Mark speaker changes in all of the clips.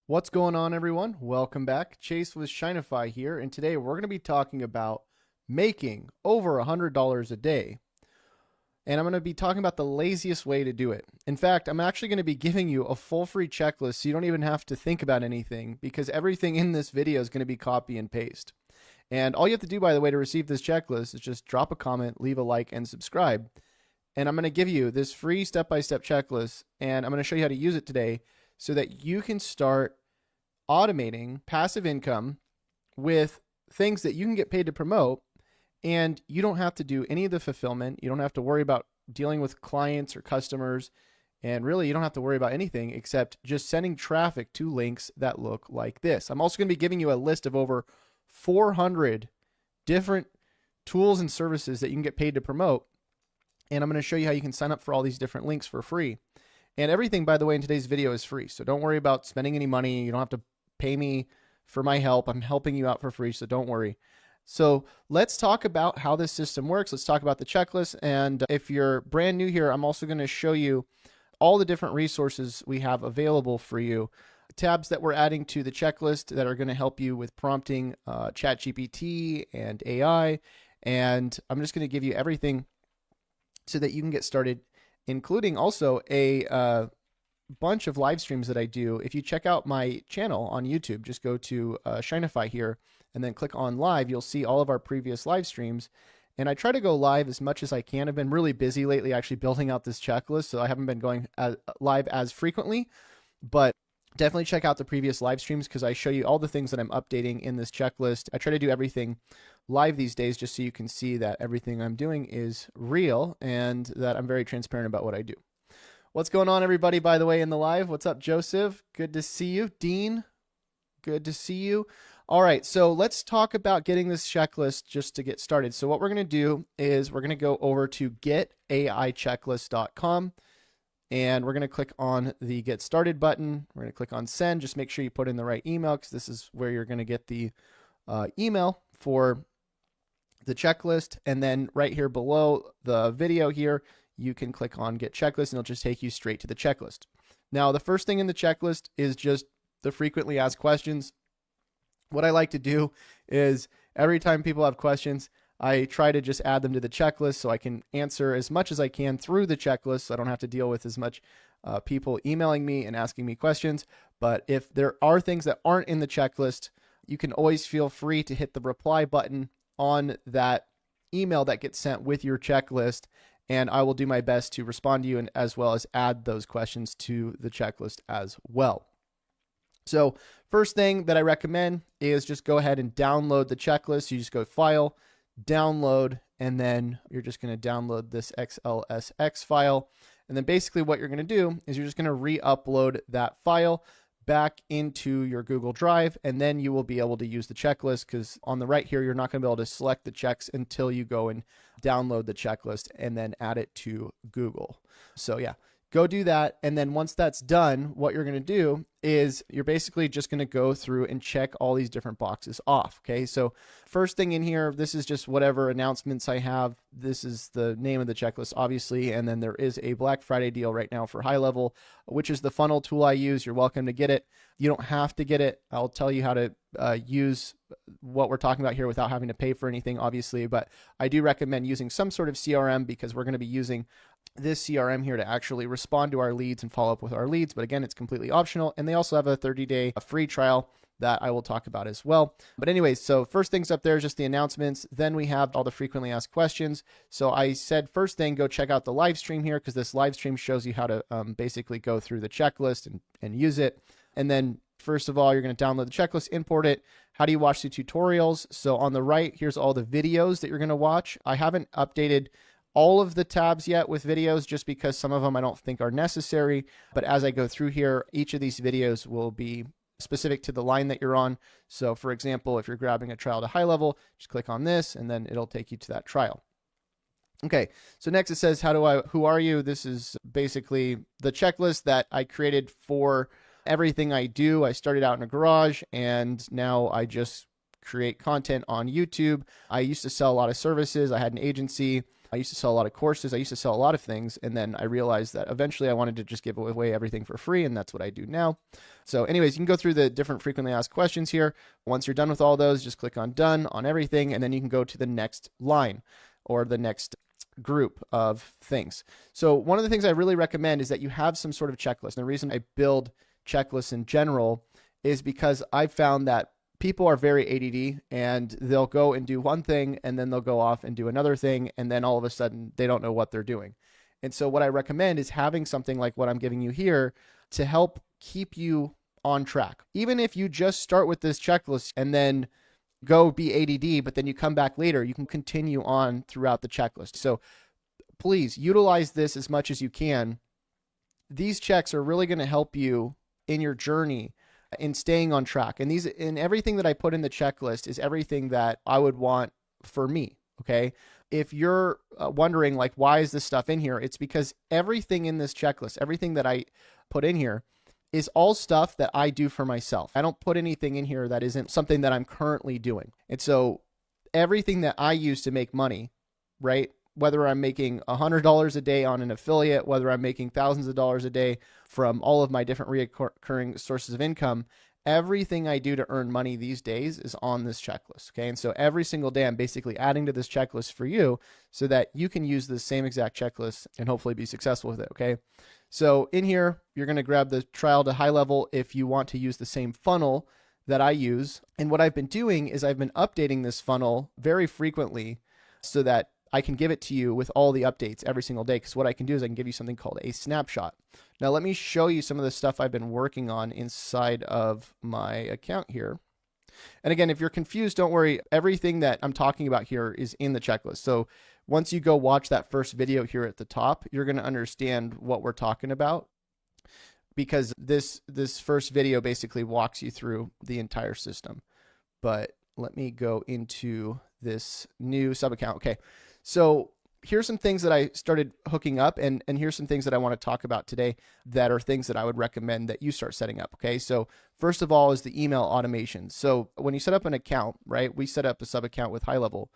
Speaker 1: What's going on, everyone? Welcome back. Chase with Shinefy here, and today we're going to be talking about making over $100 a day. And I'm going to be talking about the laziest way to do it. In fact, I'm actually going to be giving you a full free checklist so you don't even have to think about anything because everything in this video is going to be copy and paste. And all you have to do, by the way, to receive this checklist is just drop a comment, leave a like, and subscribe. And I'm going to give you this free step-by-step checklist, and I'm going to show you how to use it today so that you can start automating passive income with things that you can get paid to promote, and you don't have to do any of the fulfillment. You don't have to worry about dealing with clients or customers, and really you don't have to worry about anything except just sending traffic to links that look like this. I'm also going to be giving you a list of over 400 different tools and services that you can get paid to promote, and I'm going to show you how you can sign up for all these different links for free. And everything, by the way, in today's video is free, so don't worry about spending any money. You don't have to pay me for my help. I'm helping you out for free, so don't worry. So let's talk about how this system works. Let's talk about the checklist. And if you're brand new here, I'm also going to show you all the different resources we have available for you. Tabs that we're adding to the checklist that are going to help you with prompting ChatGPT and AI. And I'm just going to give you everything so that you can get started, including also a bunch of live streams that I do. If you check out my channel on YouTube, just go to Shinefy here and then click on live. You'll see all of our previous live streams. And I try to go live as much as I can. I've been really busy lately actually building out this checklist, so I haven't been going live as frequently, but definitely check out the previous live streams because I show you all the things that I'm updating in this checklist. I try to do everything live these days just so you can see that everything I'm doing is real and that I'm very transparent about what I do. What's going on, everybody, by the way, in the live? What's up, Joseph? Good to see you. Dean, good to see you. All right, so let's talk about getting this checklist just to get started. So what we're going to do is we're going to go over to getaichecklist.com, and we're going to click on the Get Started button. We're going to click on Send. Just make sure you put in the right email because this is where you're going to get the email for the checklist. And then right here below the video here, you can click on Get Checklist, and it'll just take you straight to the checklist. Now, the first thing in the checklist is just the frequently asked questions. What I like to do is every time people have questions, I try to just add them to the checklist so I can answer as much as I can through the checklist so I don't have to deal with as much people emailing me and asking me questions. But if there are things that aren't in the checklist, you can always feel free to hit the reply button on that email that gets sent with your checklist, and I will do my best to respond to you and as well as add those questions to the checklist as well. So first thing that I recommend is just go ahead and download the checklist. You just go File, Download, and then you're just going to download this XLSX file. And then basically what you're going to do is you're just going to re-upload that file back into your Google Drive, and then you will be able to use the checklist because on the right here, you're not going to be able to select the checks until you go and download the checklist and then add it to Google. So yeah, go do that. And then once that's done, what you're going to do is you're basically just going to go through and check all these different boxes off. Okay. So first thing in here, this is just whatever announcements I have. This is the name of the checklist, obviously. And then there is a Black Friday deal right now for high level, which is the funnel tool I use. You're welcome to get it. You don't have to get it. I'll tell you how to use what we're talking about here without having to pay for anything, obviously. But I do recommend using some sort of CRM because we're going to be using this CRM here to actually respond to our leads and follow up with our leads. But again, it's completely optional. And they also have a 30-day free trial that I will talk about as well. But anyways, so first things up there is just the announcements. Then we have all the frequently asked questions. So I said first thing, go check out the live stream here because this live stream shows you how to basically go through the checklist and use it. And then first of all, you're going to download the checklist, import it. How do you watch the tutorials? So on the right, here's all the videos that you're going to watch. I haven't updated all of the tabs yet with videos just because some of them I don't think are necessary. But as I go through here, each of these videos will be specific to the line that you're on. So for example, if you're grabbing a trial to high level, just click on this and then it'll take you to that trial. Okay, so next it says, who are you? This is basically the checklist that I created for everything I do. I started out in a garage and now I just create content on YouTube. I used to sell a lot of services. I had an agency. I used to sell a lot of courses. I used to sell a lot of things. And then I realized that eventually I wanted to just give away everything for free. And that's what I do now. So anyways, you can go through the different frequently asked questions here. Once you're done with all those, just click on done on everything. And then you can go to the next line or the next group of things. So one of the things I really recommend is that you have some sort of checklist. And the reason I build checklists in general is because I've found that people are very ADD and they'll go and do one thing and then they'll go off and do another thing. And then all of a sudden they don't know what they're doing. And so what I recommend is having something like what I'm giving you here to help keep you on track. Even if you just start with this checklist and then go be ADD, but then you come back later, you can continue on throughout the checklist. So please utilize this as much as you can. These checks are really going to help you in your journey in staying on track. And everything that I put in the checklist is everything that I would want for me. Okay. If you're wondering like, why is this stuff in here? It's because everything in this checklist, everything that I put in here is all stuff that I do for myself. I don't put anything in here that isn't something that I'm currently doing. And so everything that I use to make money, right? Whether I'm making $100 a day on an affiliate, whether I'm making thousands of dollars a day from all of my different recurring sources of income, everything I do to earn money these days is on this checklist. Okay. And so every single day I'm basically adding to this checklist for you so that you can use the same exact checklist and hopefully be successful with it. Okay. So in here, you're going to grab the trial to high level if you want to use the same funnel that I use. And what I've been doing is I've been updating this funnel very frequently so that I can give it to you with all the updates every single day. Because what I can do is I can give you something called a snapshot. Now, let me show you some of the stuff I've been working on inside of my account here. And again, if you're confused, don't worry. Everything that I'm talking about here is in the checklist. So once you go watch that first video here at the top, you're going to understand what we're talking about, because this first video basically walks you through the entire system. But let me go into this new sub account. Okay. So here's some things that I started hooking up, and here's some things that I want to talk about today that are things that I would recommend that you start setting up. Okay. So first of all is the email automation. So when you set up an account, right, we set up a sub account with High Level.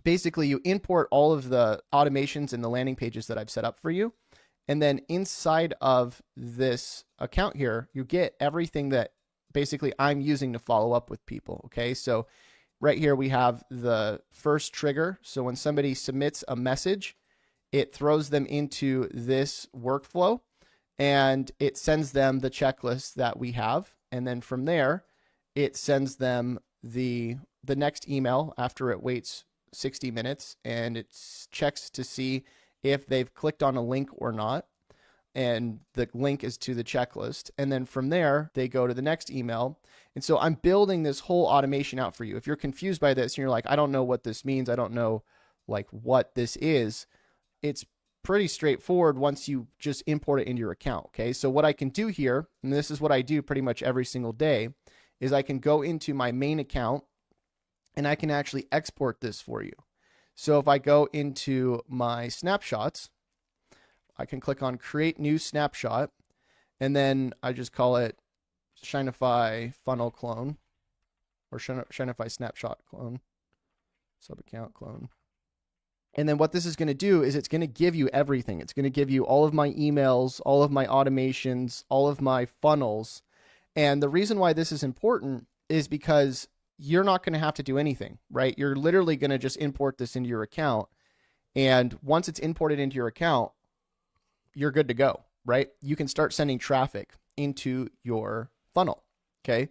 Speaker 1: Basically you import all of the automations and the landing pages that I've set up for you. And then inside of this account here, you get everything that basically I'm using to follow up with people. Okay. So right here, we have the first trigger. So when somebody submits a message, it throws them into this workflow and it sends them the checklist that we have. And then from there, it sends them the next email after it waits 60 minutes and it checks to see if they've clicked on a link or not. And the link is to the checklist. And then from there, they go to the next email. And so I'm building this whole automation out for you. If you're confused by this and you're like, I don't know what this means, I don't know like what this is, it's pretty straightforward once you just import it into your account. Okay. So what I can do here, and this is what I do pretty much every single day, is I can go into my main account and I can actually export this for you. So if I go into my snapshots, I can click on create new snapshot, and then I just call it Shinefy funnel clone or Shinefy snapshot clone, sub account clone. And then what this is going to do is it's going to give you everything. It's going to give you all of my emails, all of my automations, all of my funnels. And the reason why this is important is because you're not going to have to do anything, right? You're literally going to just import this into your account. And once it's imported into your account, you're good to go, right? You can start sending traffic into your funnel. Okay.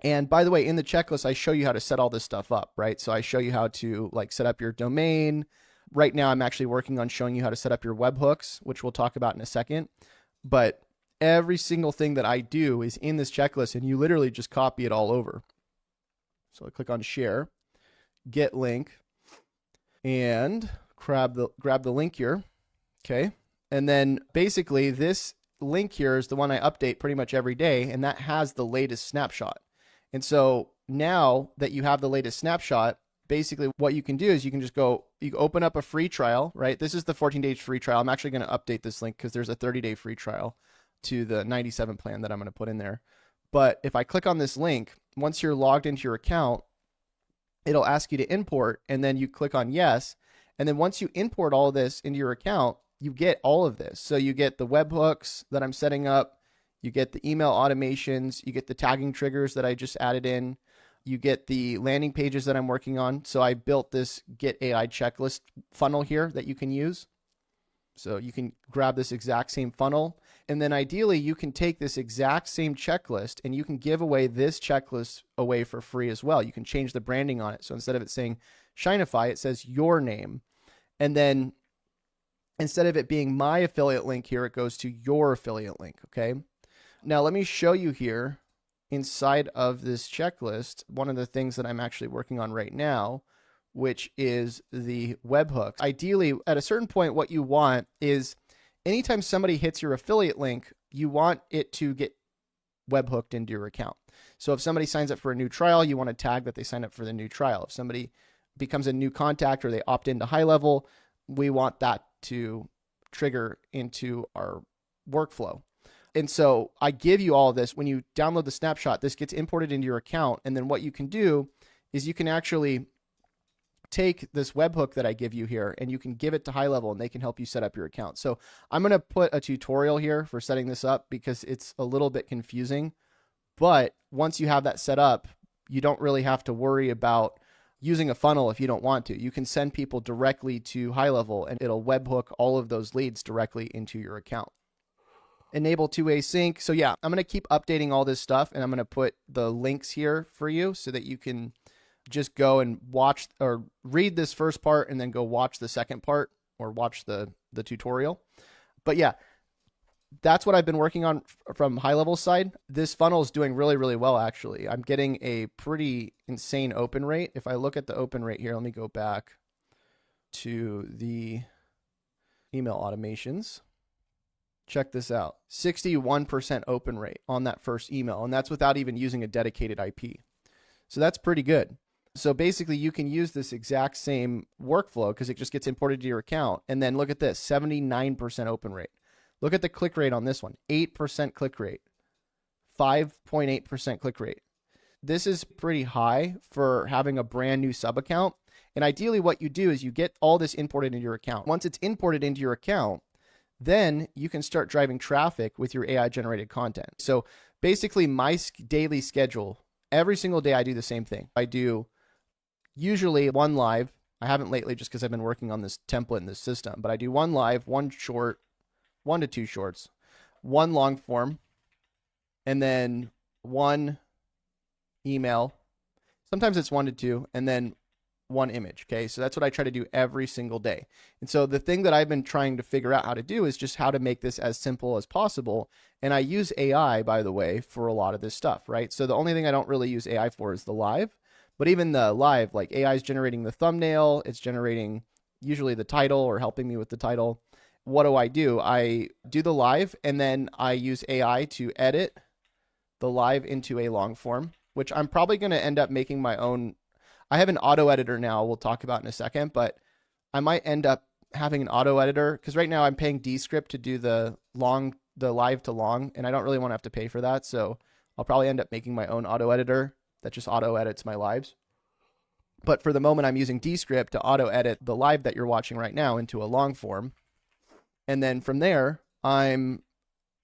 Speaker 1: And by the way, in the checklist, I show you how to set all this stuff up, right? So I show you how to like set up your domain. Right now, I'm actually working on showing you how to set up your webhooks, which we'll talk about in a second. But every single thing that I do is in this checklist, and you literally just copy it all over. So I click on share, get link, and grab the link here. Okay. And then basically this link here is the one I update pretty much every day, and that has the latest snapshot. And so now that you have the latest snapshot, basically what you can do is you can just go, you open up a free trial, right? This is the 14-day free trial. I'm actually going to update this link because there's a 30-day free trial to the 97 plan that I'm going to put in there. But if I click on this link, once you're logged into your account, it'll ask you to import, and then you click on yes. And then once you import all of this into your account, you get all of this. So you get the webhooks that I'm setting up, you get the email automations, you get the tagging triggers that I just added in, you get the landing pages that I'm working on. So I built this Get AI checklist funnel here that you can use. So you can grab this exact same funnel. And then ideally, you can take this exact same checklist and you can give away this checklist away for free as well. You can change the branding on it. So instead of it saying Shinefy, it says your name. And then instead of it being my affiliate link here, it goes to your affiliate link. Okay. Now let me show you here inside of this checklist, one of the things that I'm actually working on right now, which is the webhook. Ideally, at a certain point, what you want is anytime somebody hits your affiliate link, you want it to get webhooked into your account. So if somebody signs up for a new trial, you want to tag that they signed up for the new trial. If somebody becomes a new contact or they opt into high level, we want that to trigger into our workflow. And so I give you all of this. When you download the snapshot, this gets imported into your account. And then what you can do is you can actually take this webhook that I give you here and you can give it to high level and they can help you set up your account. So I'm going to put a tutorial here for setting this up because it's a little bit confusing. But once you have that set up, you don't really have to worry about using a funnel if you don't want to. You can send people directly to high level and it'll webhook all of those leads directly into your account. Enable two-way sync. So yeah, I'm going to keep updating all this stuff and I'm going to put the links here for you so that you can just go and watch or read this first part and then go watch the second part or watch the tutorial. But yeah, that's what I've been working on from high level side. This funnel is doing really, really well, actually. I'm getting a pretty insane open rate. If I look at the open rate here, let me go back to the email automations. Check this out, 61% open rate on that first email. And that's without even using a dedicated IP. So that's pretty good. So basically you can use this exact same workflow because it just gets imported to your account. And then look at this, 79% open rate. Look at the click rate on this one, 8% click rate, 5.8% click rate. This is pretty high for having a brand new sub account. And ideally what you do is you get all this imported into your account. Once it's imported into your account, then you can start driving traffic with your AI generated content. So basically my daily schedule, every single day I do the same thing. I do usually one live. I haven't lately just because I've been working on this template in this system, but I do one live, one short, 1 to 2 shorts, one long form, and then one email. Sometimes it's 1 to 2, and then one image. Okay. So that's what I try to do every single day. And so the thing that I've been trying to figure out how to do is just how to make this as simple as possible. And I use AI, by the way, for a lot of this stuff, right? So the only thing I don't really use AI for is the live, but even the live, like AI is generating the thumbnail, it's generating usually the title or helping me with the title. What do? I do the live and then I use AI to edit the live into a long form, which I'm probably going to end up making my own. I have an auto editor now we'll talk about in a second, but I might end up having an auto editor because right now I'm paying Descript to do the live to long, and I don't really want to have to pay for that. So I'll probably end up making my own auto editor that just auto edits my lives. But for the moment, I'm using Descript to auto edit the live that you're watching right now into a long form. And then from there, I'm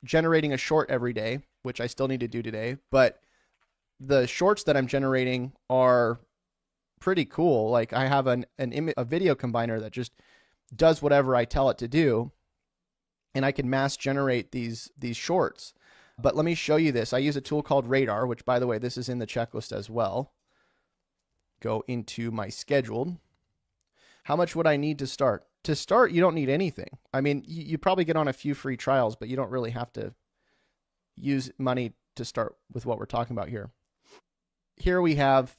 Speaker 1: generating a short every day, which I still need to do today. But the shorts that I'm generating are pretty cool. Like I have a video combiner that just does whatever I tell it to do, and I can mass generate these shorts. But let me show you this. I use a tool called Radar, which by the way, this is in the checklist as well. Go into my scheduled. How much would I need to start? To start, you don't need anything. I mean, you probably get on a few free trials, but you don't really have to use money to start with what we're talking about here. Here we have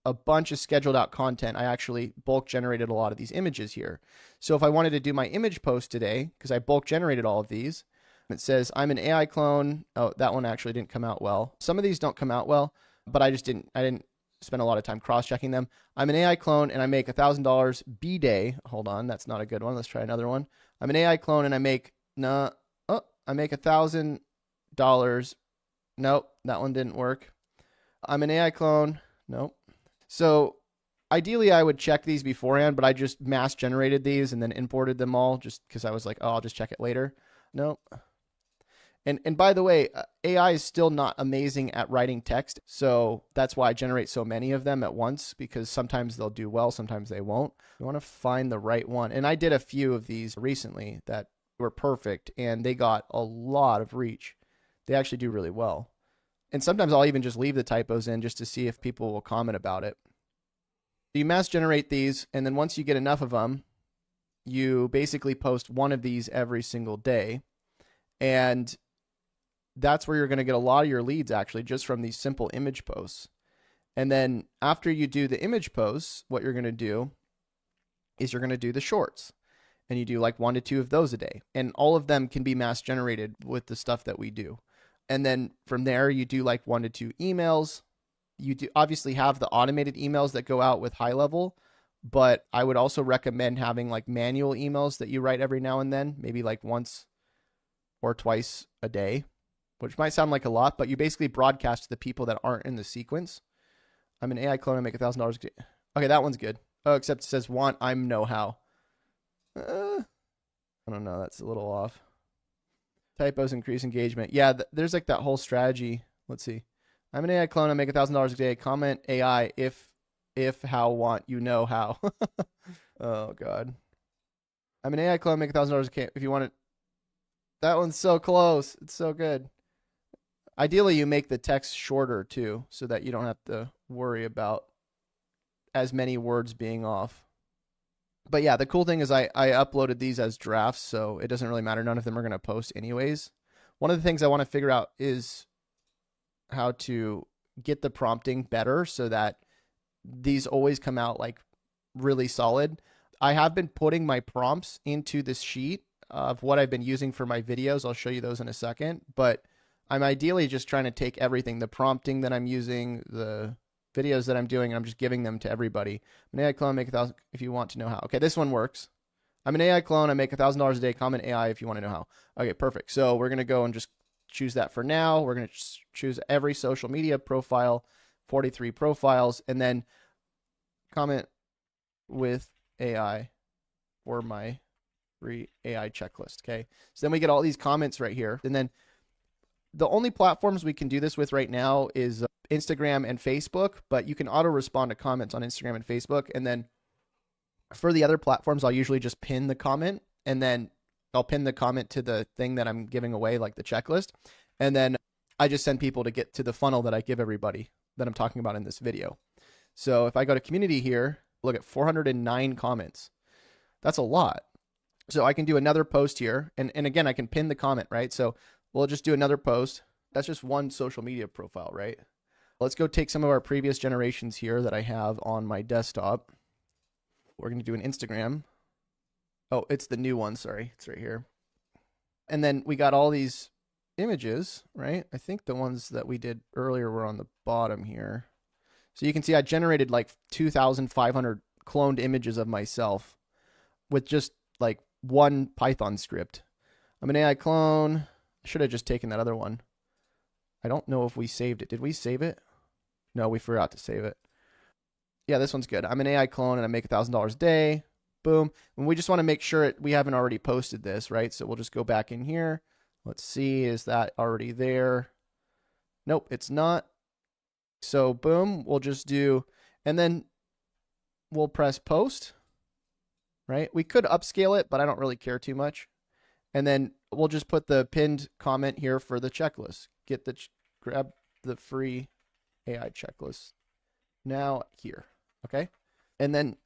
Speaker 1: a bunch of scheduled out content. I actually bulk generated a lot of these images here. So if I wanted to do my image post today, because I bulk generated all of these, it says I'm an AI clone. Oh, that one actually didn't come out well. Some of these don't come out well, but I didn't spend a lot of time cross-checking them. I'm an AI clone and I make $1,000 B-day. Hold on, that's not a good one. Let's try another one. I'm an AI clone and I make $1,000. Nope, that one didn't work. I'm an AI clone. Nope. So Ideally, I would check these beforehand, but I just mass generated these and then imported them all just because I was like, oh, I'll just check it later. No. And by the way, AI is still not amazing at writing text. So that's why I generate so many of them at once, because sometimes they'll do well, sometimes they won't. You want to find the right one. And I did a few of these recently that were perfect and they got a lot of reach. They actually do really well. And sometimes I'll even just leave the typos in just to see if people will comment about it. You mass generate these, and then once you get enough of them, you basically post one of these every single day. And that's where you're going to get a lot of your leads actually just from these simple image posts. And then after you do the image posts, what you're going to do is you're going to do the shorts. And you do like 1 to 2 of those a day. And all of them can be mass generated with the stuff that we do. And then from there, you do like 1 to 2 emails. You do obviously have the automated emails that go out with high level, but I would also recommend having like manual emails that you write every now and then, maybe like once or twice a day, which might sound like a lot, but you basically broadcast to the people that aren't in the sequence. I'm an AI clone. I make $1,000. Okay, that one's good. Oh, except it says want, I'm know how. I don't know. That's a little off. Typos increase engagement. Yeah, there's like that whole strategy. Let's see. I'm an AI clone. I make $1,000 a day. Comment AI if how want you know how. Oh God. I'm an AI clone. Make $1,000 a day. If you want it. That one's so close. It's so good. Ideally, you make the text shorter too, so that you don't have to worry about as many words being off. But yeah, the cool thing is I uploaded these as drafts, so it doesn't really matter. None of them are going to post anyways. One of the things I want to figure out is how to get the prompting better so that these always come out like really solid. I have been putting my prompts into this sheet of what I've been using for my videos. I'll show you those in a second, but I'm ideally just trying to take everything, the prompting that I'm using, the videos that I'm doing, and I'm just giving them to everybody. I'm an AI clone, make 1,000 if you want to know how. Okay, this one works. I'm an AI clone, I make $1,000 a day, comment AI if you want to know how. Okay, perfect. So we're going to go and just choose that for now. We're going to choose every social media profile, 43 profiles, and then comment with AI for my free AI checklist. Okay, so then we get all these comments right here. And then the only platforms we can do this with right now is Instagram and Facebook, but you can auto respond to comments on Instagram and Facebook. And then for the other platforms, I'll usually just pin the comment, and then I'll pin the comment to the thing that I'm giving away, like the checklist. And then I just send people to get to the funnel that I give everybody that I'm talking about in this video. So if I go to community here, look at 409 comments. That's a lot. So I can do another post here. And again, I can pin the comment, right? So we'll just do another post. That's just one social media profile, right? Let's go take some of our previous generations here that I have on my desktop. We're going to do an Instagram. Oh, it's the new one. Sorry. It's right here. And then we got all these images, right? I think the ones that we did earlier were on the bottom here. So you can see I generated like 2,500 cloned images of myself with just like one Python script. I'm an AI clone. I should have just taken that other one. I don't know if we saved it. Did we save it? No, we forgot to save it. Yeah, this one's good. I'm an AI clone and I make $1,000 a day. Boom. And we just want to make sure we haven't already posted this, right? So we'll just go back in here. Let's see, is that already there? Nope, it's not. So boom, we'll just do, and then we'll press post, right? We could upscale it, but I don't really care too much. And then we'll just put the pinned comment here for the checklist. Grab the free AI checklist now here, okay? And then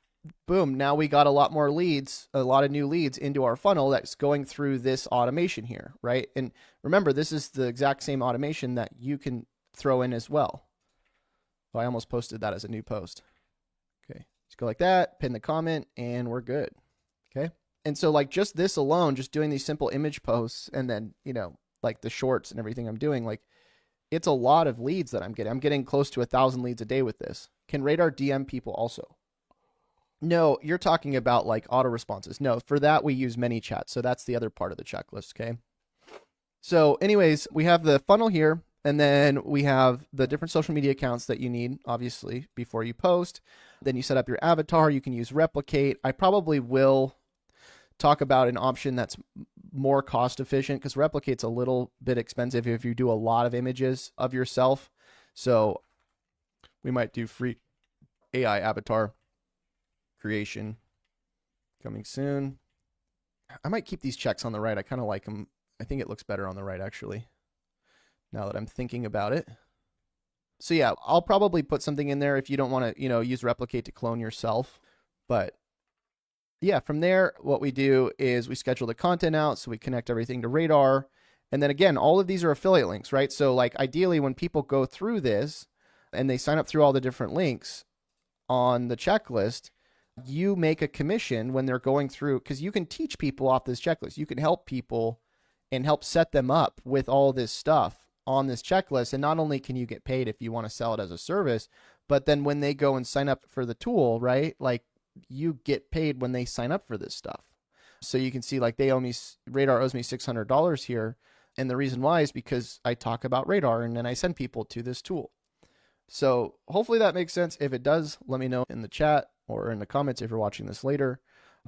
Speaker 1: boom, now we got a lot more leads, a lot of new leads into our funnel that's going through this automation here, right? And remember, this is the exact same automation that you can throw in as well. Oh, I almost posted that as a new post. Okay, just go like that, pin the comment, and we're good, okay? And so like just this alone, just doing these simple image posts and then, you know, like the shorts and everything I'm doing, like it's a lot of leads that I'm getting. I'm getting close to 1,000 leads a day with this. Can Radar DM people also? No, you're talking about like auto responses. No, for that we use ManyChat. So that's the other part of the checklist, okay? So anyways, we have the funnel here. And then we have the different social media accounts that you need, obviously, before you post. Then you set up your avatar. You can use Replicate. I probably will talk about an option that's more cost efficient because Replicate's a little bit expensive if you do a lot of images of yourself. So we might do free AI avatar creation coming soon. I might keep these checks on the right. I kind of like them. I think it looks better on the right, actually, now that I'm thinking about it. So yeah, I'll probably put something in there if you don't want to, use Replicate to clone yourself. But yeah, from there, what we do is we schedule the content out. So we connect everything to Radar. And then again, all of these are affiliate links, right? So like ideally when people go through this and they sign up through all the different links on the checklist, you make a commission when they're going through, because you can teach people off this checklist. You can help people and help set them up with all this stuff on this checklist. And not only can you get paid if you want to sell it as a service, but then when they go and sign up for the tool, right? Like you get paid when they sign up for this stuff. So you can see like Radar owes me $600 here. And the reason why is because I talk about Radar and then I send people to this tool. So hopefully that makes sense. If it does, let me know in the chat or in the comments if you're watching this later.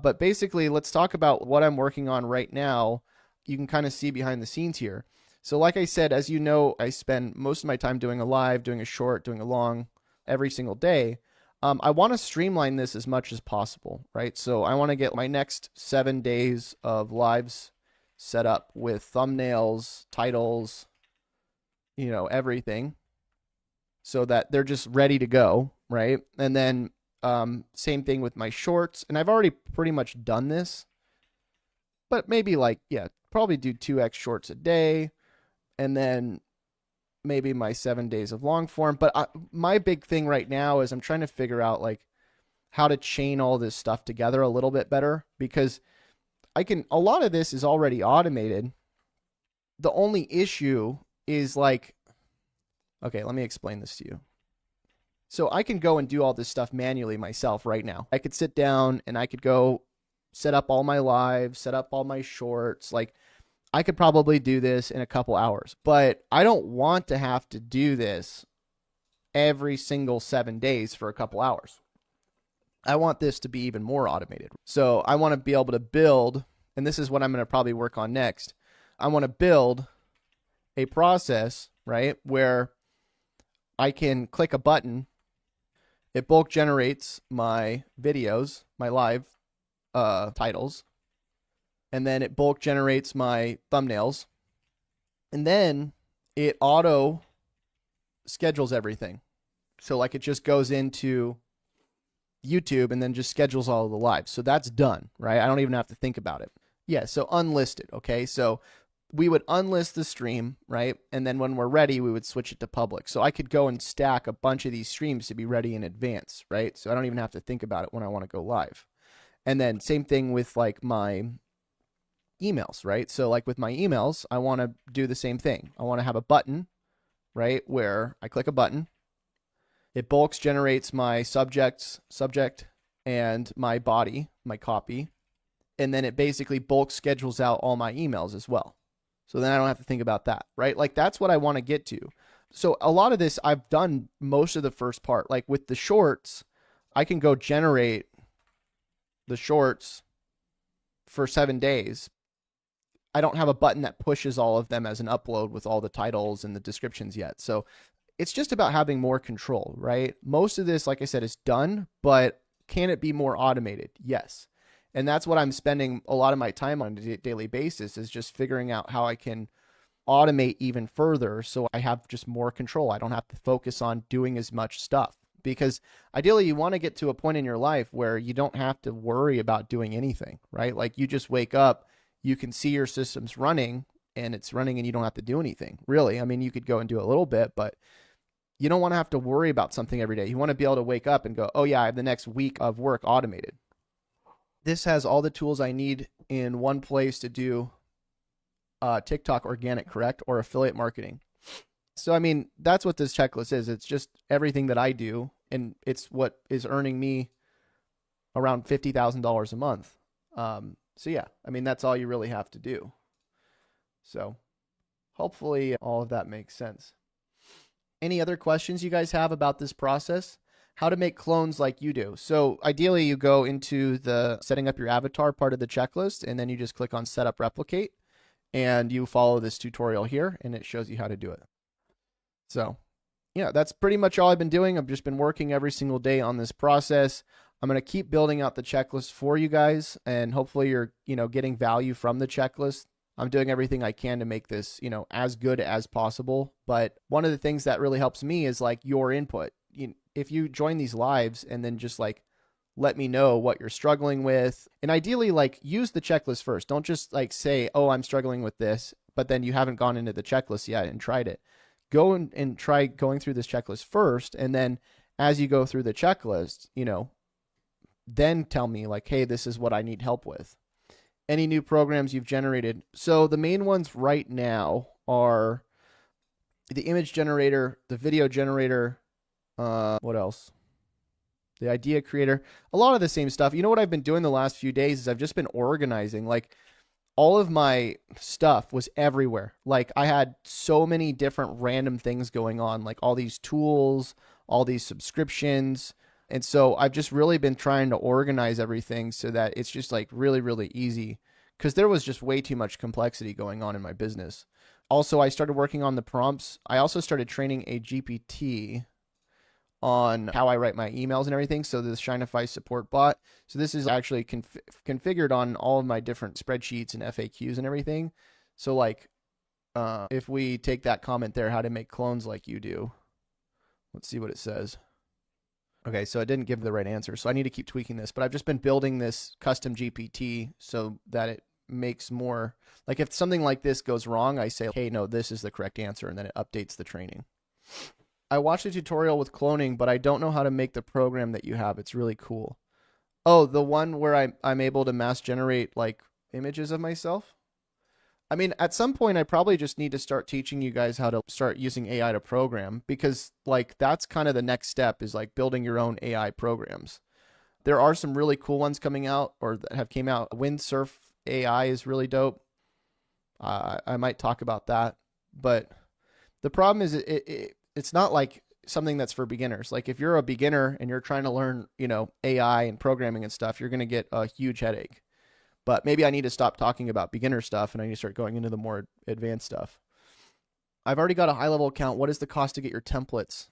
Speaker 1: But basically, let's talk about what I'm working on right now. You can kind of see behind the scenes here. So like I said, as you know, I spend most of my time doing a live, doing a short, doing a long every single day. I want to streamline this as much as possible, right? So I want to get my next 7 days of lives set up with thumbnails, titles, everything, so that they're just ready to go, right? And then same thing with my shorts. And I've already pretty much done this, but maybe probably do 2x shorts a day. And then maybe my 7 days of long form. But my big thing right now is I'm trying to figure out like how to chain all this stuff together a little bit better, because a lot of this is already automated. The only issue is like, okay, let me explain this to you. So I can go and do all this stuff manually myself right now. I could sit down and I could go set up all my lives, set up all my shorts. Like I could probably do this in a couple hours, but I don't want to have to do this every single 7 days for a couple hours. I want this to be even more automated. So I want to be able to build, and this is what I'm going to probably work on next. I want to build a process, right, where I can click a button. It bulk generates my videos, my live titles, and then it bulk generates my thumbnails, and then it auto schedules everything. So like it just goes into YouTube and then just schedules all of the lives. So that's done, right? I don't even have to think about it. Yeah, so unlisted, okay? So we would unlist the stream, right? And then when we're ready, we would switch it to public. So I could go and stack a bunch of these streams to be ready in advance, right? So I don't even have to think about it when I want to go live. And then same thing with like my emails, right? So like with my emails, I want to do the same thing. I want to have a button, right, where I click a button. It bulk generates my subject, and my body, my copy. And then it basically bulk schedules out all my emails as well. So then I don't have to think about that, right? Like that's what I want to get to. So a lot of this, I've done most of the first part. Like with the shorts, I can go generate the shorts for 7 days. I don't have a button that pushes all of them as an upload with all the titles and the descriptions yet. So it's just about having more control, right? Most of this, like I said, is done, but can it be more automated? Yes. And that's what I'm spending a lot of my time on a daily basis, is just figuring out how I can automate even further so I have just more control. I don't have to focus on doing as much stuff, because ideally you want to get to a point in your life where you don't have to worry about doing anything, right? Like you just wake up, you can see your systems running and it's running and you don't have to do anything really. I mean, you could go and do a little bit, but you don't want to have to worry about something every day. You want to be able to wake up and go, oh yeah, I have the next week of work automated. This has all the tools I need in one place to do TikTok organic, correct? Or affiliate marketing. So, I mean, that's what this checklist is. It's just everything that I do, and it's what is earning me around $50,000 a month. So yeah, I mean, that's all you really have to do. So hopefully all of that makes sense. Any other questions you guys have about this process? How to make clones like you do. So ideally you go into the setting up your avatar part of the checklist, and then you just click on setup replicate, and you follow this tutorial here, and it shows you how to do it. So yeah, that's pretty much all I've been doing. I've just been working every single day on this process. I'm going to keep building out the checklist for you guys, and hopefully you're, getting value from the checklist. I'm doing everything I can to make this, as good as possible. But one of the things that really helps me is like your input. If you join these lives and then just like let me know what you're struggling with, and ideally like use the checklist first. Don't just like say, oh, I'm struggling with this, but then you haven't gone into the checklist yet and tried it. Go and try going through this checklist first, and then as you go through the checklist, then tell me like, hey, this is what I need help with. Any new programs you've generated. So the main ones right now are the image generator, the video generator, what else? The idea creator, a lot of the same stuff. What I've been doing the last few days is I've just been organizing. Like all of my stuff was everywhere. Like I had so many different random things going on, like all these tools, all these subscriptions. And so I've just really been trying to organize everything so that it's just like really, really easy, because there was just way too much complexity going on in my business. Also, I started working on the prompts. I also started training a GPT on how I write my emails and everything. So this Shinefy support bot. So this is actually configured on all of my different spreadsheets and FAQs and everything. So like if we take that comment there, how to make clones like you do, let's see what it says. Okay, so it didn't give the right answer. So I need to keep tweaking this, but I've just been building this custom GPT so that it makes more, like if something like this goes wrong, I say, hey, no, this is the correct answer. And then it updates the training. I watched a tutorial with cloning, but I don't know how to make the program that you have. It's really cool. Oh, the one where I'm able to mass generate like images of myself. I mean, at some point, I probably just need to start teaching you guys how to start using AI to program, because like that's kind of the next step, is like building your own AI programs. There are some really cool ones coming out or that have came out. Windsurf AI is really dope. I might talk about that, but the problem is it's not like something that's for beginners. Like if you're a beginner and you're trying to learn, AI and programming and stuff, you're going to get a huge headache. But maybe I need to stop talking about beginner stuff and I need to start going into the more advanced stuff. I've already got a high-level account. What is the cost to get your templates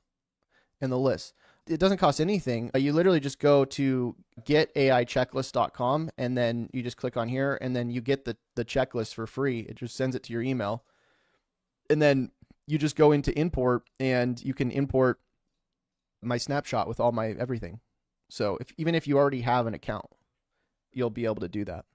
Speaker 1: and the list? It doesn't cost anything. You literally just go to getaichecklist.com, and then you just click on here, and then you get the checklist for free. It just sends it to your email. And then you just go into import, and you can import my snapshot with all my everything. So even if you already have an account, you'll be able to do that.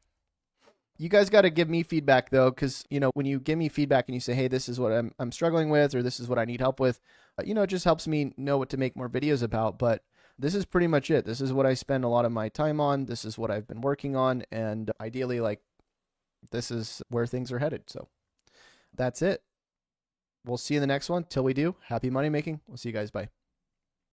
Speaker 1: You guys got to give me feedback though, because when you give me feedback and you say, hey, this is what I'm struggling with, or this is what I need help with, it just helps me know what to make more videos about. But this is pretty much it. This is what I spend a lot of my time on. This is what I've been working on, and ideally, like, this is where things are headed. So that's it. We'll see you in the next one. Till we do, happy money making. We'll see you guys. Bye.